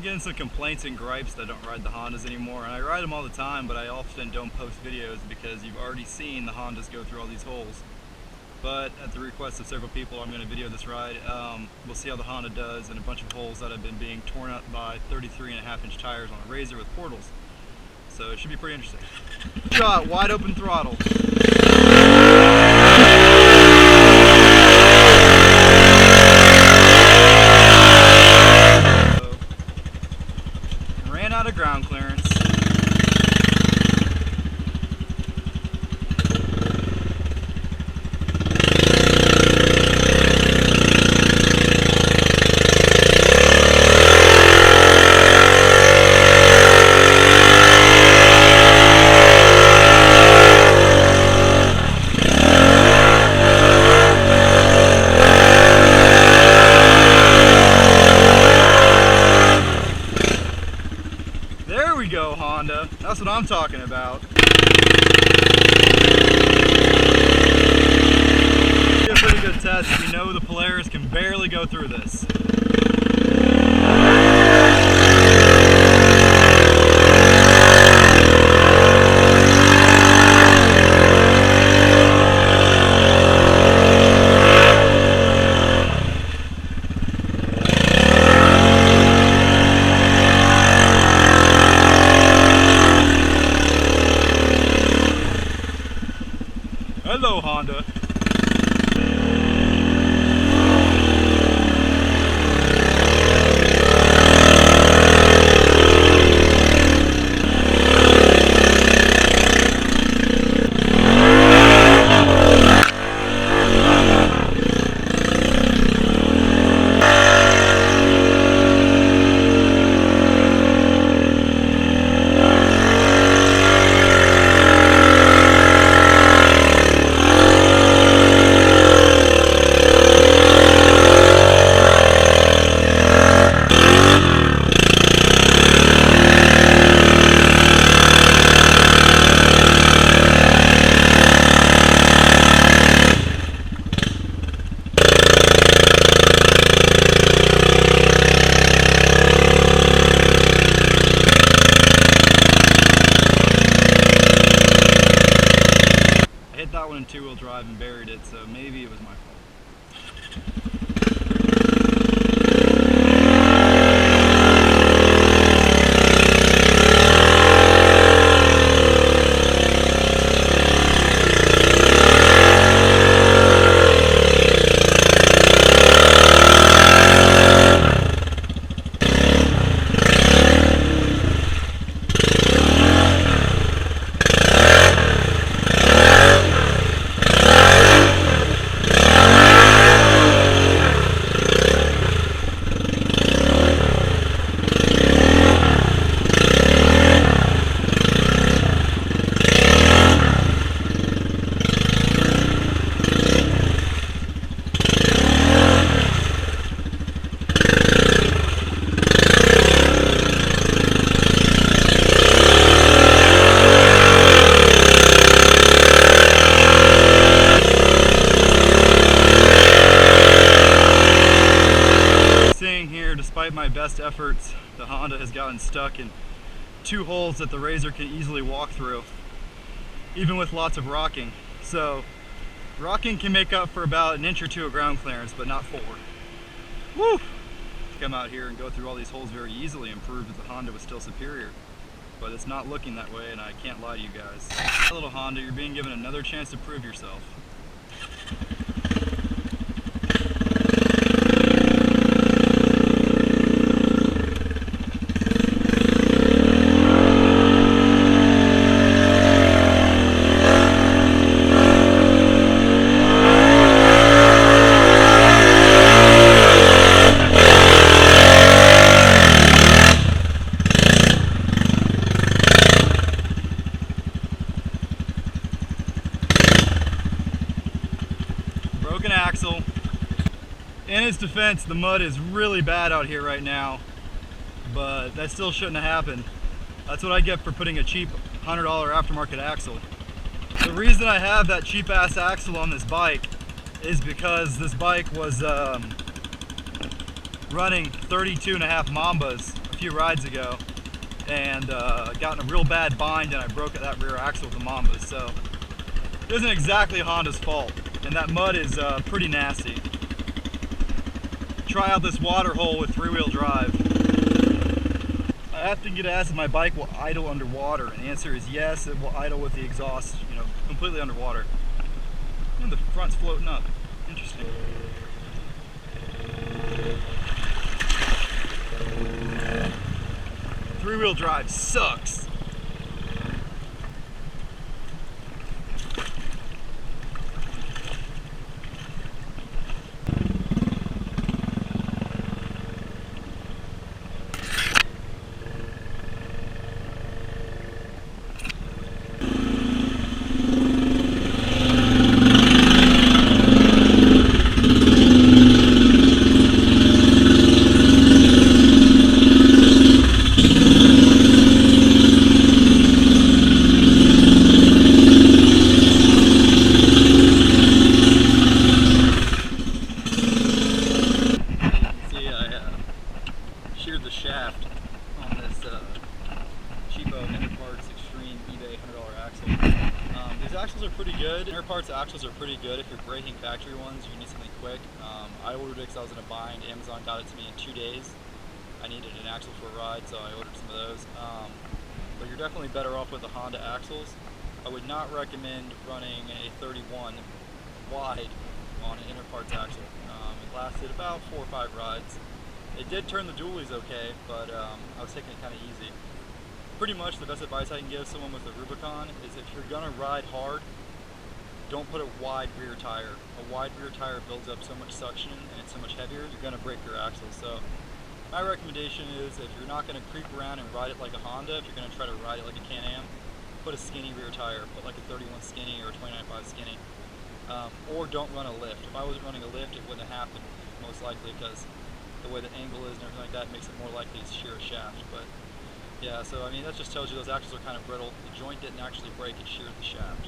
getting some complaints and gripes that I don't ride the Hondas anymore, and I ride them all the time, but I often don't post videos because you've already seen the Hondas go through all these holes. But at the request of several people, I'm going to video this ride. We'll see how the Honda does in a bunch of holes that have been being torn up by 33.5-inch tires on a RZR with portals. So it should be pretty interesting. Shot, wide open throttle. Ran out of ground clearance. There we go, Honda. That's what I'm talking about. Be a pretty good test. We know the Polaris can barely go through this. Hello, Honda. That one in two-wheel drive and buried it, so maybe it was my fault. Despite my best efforts, the Honda has gotten stuck in two holes that the RZR can easily walk through, even with lots of rocking. So rocking can make up for about an inch or two of ground clearance, but not 4. Woo! Come out here and go through all these holes very easily and prove that the Honda was still superior. But it's not looking that way, and I can't lie to you guys. Little Honda, you're being given another chance to prove yourself. Broken axle. In its defense, the mud is really bad out here right now, but that still shouldn't have happened. That's what I get for putting a cheap $100 aftermarket axle. The reason I have that cheap ass axle on this bike is because this bike was running 32.5 Mambas a few rides ago and got in a real bad bind, and I broke that rear axle with the Mamba. So it isn't exactly Honda's fault, and that mud is pretty nasty. Try out this water hole with 3-wheel drive. I often get asked if my bike will idle underwater, and the answer is yes, it will idle with the exhaust, completely underwater. And the front's floating up. Interesting. Three-wheel drive sucks. Sheared the shaft on this cheapo Inner Parts Extreme eBay $100 axle. These axles are pretty good. Inner Parts axles are pretty good if you're breaking factory ones. You need something quick. I ordered it because I was in a bind. Amazon got it to me in 2 days. I needed an axle for a ride, so I ordered some of those. But you're definitely better off with the Honda axles. I would not recommend running a 31 wide on an Inner Parts axle. It lasted about 4 or 5 rides. It did turn the dualies okay, but I was taking it kind of easy. Pretty much the best advice I can give someone with a Rubicon is if you're gonna ride hard, don't put a wide rear tire. A wide rear tire builds up so much suction and it's so much heavier, you're gonna break your axles. So my recommendation is if you're not gonna creep around and ride it like a Honda, if you're gonna try to ride it like a Can-Am, put a skinny rear tire. Put like a 31 skinny or a 29.5 skinny. Or don't run a lift. If I wasn't running a lift, it wouldn't have happened, most likely, because the way the angle is and everything like that makes it more likely to shear a shaft. But yeah, so I mean that just tells you those axles are kind of brittle. The joint didn't actually break, it sheared the shaft.